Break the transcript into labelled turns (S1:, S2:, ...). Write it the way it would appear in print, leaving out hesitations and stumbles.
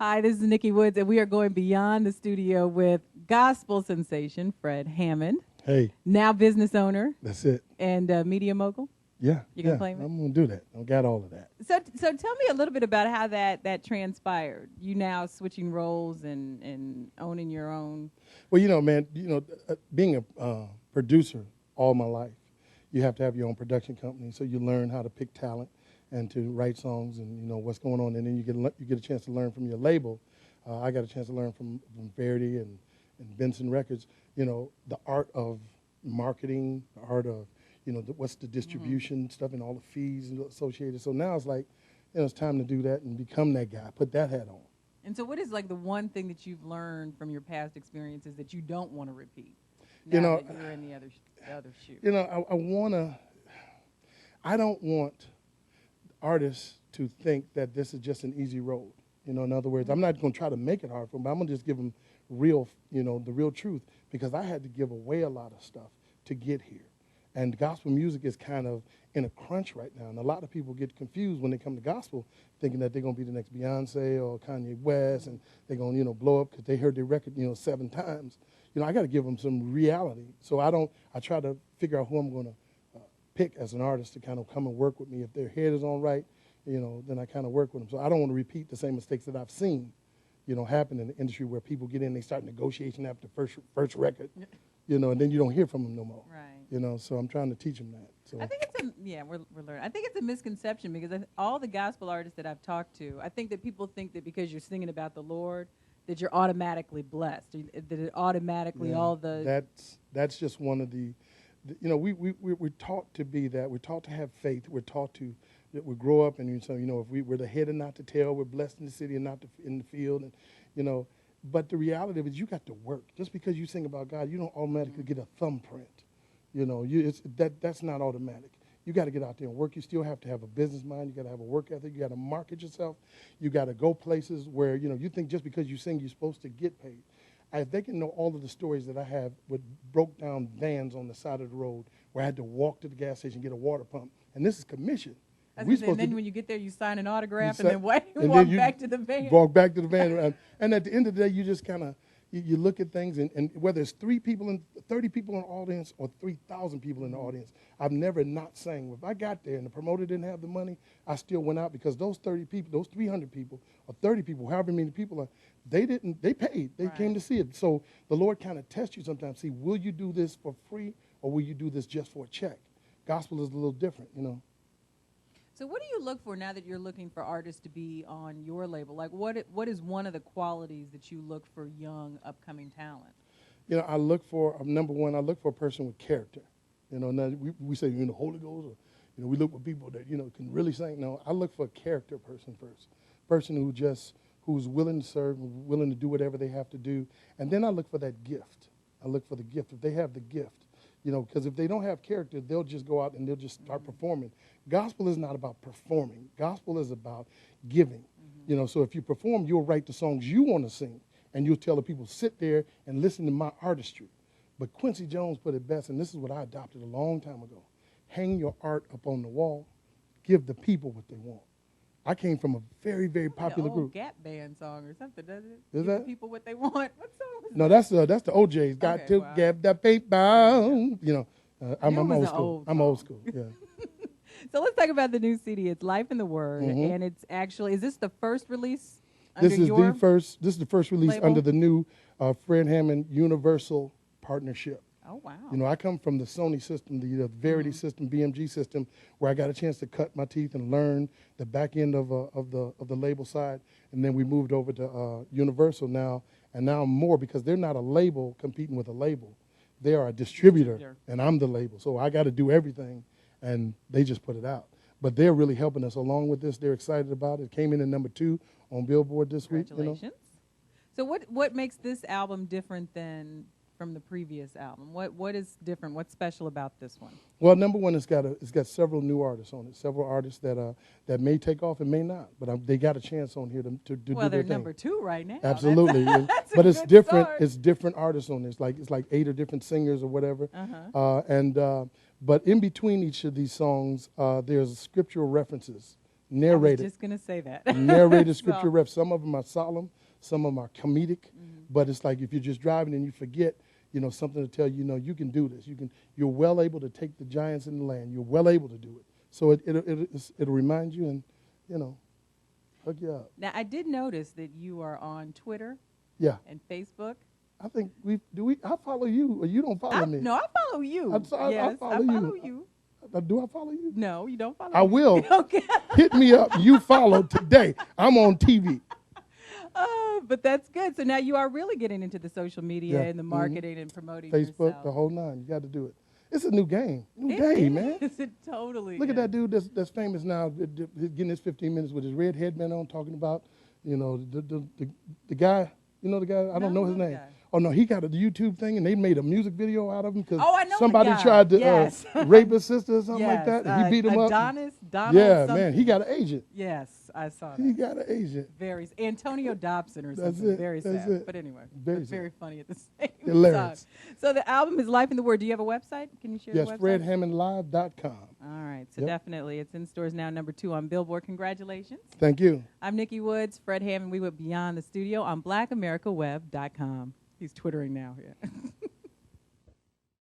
S1: Hi, this is Nikki Woods, and we are going beyond the studio with gospel sensation Fred Hammond,
S2: Hey,
S1: now business owner
S2: that's it.
S1: and media mogul.
S2: Yeah,
S1: You gonna
S2: yeah,
S1: claim it?
S2: I'm gonna do that. I got all of that.
S1: So tell me a little bit about how that transpired. You now switching roles and owning your own.
S2: Well, man, being a producer all my life, you have to have your own production company. So you learn how to pick talent and to write songs and what's going on, and then you get a chance to learn from your label. I got a chance to learn from Verity and Benson Records. The art of marketing, the art of what's the distribution stuff and all the fees associated. So now it's like, it's time to do that and become that guy. Put that hat on.
S1: And so, what is like the one thing that you've learned from your past experiences that you don't want to repeat? Now that you're in the other shoe.
S2: I don't want artists to think that this is just an easy road. In other words, I'm not going to try to make it hard for them, but I'm going to just give them the real truth, because I had to give away a lot of stuff to get here. And gospel music is kind of in a crunch right now. And a lot of people get confused when they come to gospel, thinking that they're going to be the next Beyonce or Kanye West, and they're going to, blow up because they heard their record, 7 times. I got to give them some reality. So I try to figure out who I'm going to pick as an artist to kind of come and work with me. If their head is on right, then I kind of work with them. So I don't want to repeat the same mistakes that I've seen, happen in the industry, where people get in, they start negotiation after first record, and then you don't hear from them no more.
S1: Right.
S2: So I'm trying to teach them that. So
S1: I think we're learning. I think it's a misconception, because all the gospel artists that I've talked to, I think that people think that because you're singing about the Lord, that you're automatically blessed, that it automatically all the.
S2: That's just one of the we're taught to be that. We're taught to have faith. We're taught to that we grow up, and so if we're the head and not the tail, we're blessed in the city and not in the field, and But the reality of it is, you got to work. Just because you sing about God, you don't automatically get a thumbprint. That's not automatic. You got to get out there and work. You still have to have a business mind. You got to have a work ethic. You got to market yourself. You got to go places where you think just because you sing, you're supposed to get paid. If they can know all of the stories that I have with broke down vans on the side of the road, where I had to walk to the gas station, get a water pump, and this is commission.
S1: And then when you get there, you sign an autograph, and then walk back to the van.
S2: Walk back to the van. And at the end of the day, you just kind of, you look at things, and whether it's 30 people in the audience or 3,000 people in the audience, I've never not sang. If I got there and the promoter didn't have the money, I still went out, because those 30 people, those 300 people, or 30 people, however many people are, they paid. They came to see it. So the Lord kind of tests you sometimes. See, will you do this for free, or will you do this just for a check? Gospel is a little different,
S1: So what do you look for now that you're looking for artists to be on your label? Like, what is one of the qualities that you look for young, upcoming talent?
S2: I look for, number one, I look for a person with character. Now we say, Holy Ghost, or, we look for people that, can really sing. No, I look for a character person first. Person who's willing to serve, willing to do whatever they have to do. And then I look for that gift. I look for the gift. If they have the gift, because if they don't have character, they'll just go out and they'll just start performing. Gospel is not about performing. Gospel is about giving. So if you perform, you'll write the songs you want to sing, and you'll tell the people, sit there and listen to my artistry. But Quincy Jones put it best, and this is what I adopted a long time ago. Hang your art up on the wall. Give the people what they want. I came from a very, very popular group.
S1: Gap Band song or something, does it?
S2: Is
S1: Give
S2: that?
S1: the people what they want. What song was
S2: No,
S1: that?
S2: that's the OJ's. Got to
S1: Wow.
S2: get the paper. I'm
S1: Yours
S2: old
S1: was an
S2: school.
S1: old
S2: I'm old
S1: song.
S2: school. Yeah.
S1: So let's talk about the new CD. It's Life in the Word, and it's actually, is this the first release under
S2: This is
S1: your
S2: the first release
S1: label?
S2: under the new Fred Hammond Universal partnership.
S1: Oh, wow.
S2: I come from the Sony system, the Verity system, BMG system, where I got a chance to cut my teeth and learn the back end of the label side, and then we moved over to Universal now, and now more, because they're not a label competing with a label. They are a distributor, and I'm the label, so I got to do everything, and they just put it out. But they're really helping us along with this. They're excited about it. It came in at number 2 on Billboard this week.
S1: Congratulations. So what makes this album different than from the previous album? What is different? What's special about this one?
S2: Well, number one, it's got several new artists on it. Several artists that may take off and may not, but they got a chance on here to do their thing.
S1: Well, they're number 2 right now.
S2: Absolutely,
S1: That's
S2: but
S1: a
S2: it's
S1: good
S2: different.
S1: start.
S2: It's different artists on this. It's like 8 or different singers or whatever.
S1: Uh-huh.
S2: But in between each of these songs, there's scriptural references narrated.
S1: I was just going to say that.
S2: Narrated scripture refs. Some of them are solemn, some of them are comedic, but it's like if you're just driving and you forget, something to tell you, you can do this. You're well able to take the giants in the land. You're well able to do it. So it'll remind you and, hook you up.
S1: Now, I did notice that you are on Twitter and Facebook.
S2: I think I follow you, or you don't follow me?
S1: No, I follow you.
S2: I follow
S1: you.
S2: Do I follow you?
S1: No, you don't follow me.
S2: I will.
S1: Okay.
S2: Hit me up. You follow today. I'm on TV.
S1: But that's good. So now you are really getting into the social media and the marketing and promoting
S2: Facebook,
S1: yourself.
S2: the whole nine. You got to do it. It's a new game. New day, man.
S1: It totally
S2: Look at that dude that's famous now, getting his 15 minutes with his red headband on, talking about, the guy. You know the guy? I don't know his name.
S1: Guy.
S2: Oh, no, he got a YouTube thing, and they made a music video out of him because
S1: I know
S2: somebody tried to rape his sister or something like that, and he beat him up.
S1: Donald
S2: yeah,
S1: something.
S2: man, he got an agent.
S1: Yes, I saw that.
S2: He got an agent.
S1: Antonio Dobson or something.
S2: That's it.
S1: Very
S2: That's
S1: sad.
S2: it.
S1: But anyway,
S2: Very
S1: funny at the same
S2: Hilarious.
S1: time. So the album is Life in the Word. Do you have a website? Can you share the website?
S2: Yes, FredHammondLive.com.
S1: All right, so definitely. It's in stores now, #2 on Billboard. Congratulations.
S2: Thank you.
S1: I'm Nikki Woods, Fred Hammond. We went beyond the studio on BlackAmericaWeb.com. He's twittering now. Yeah.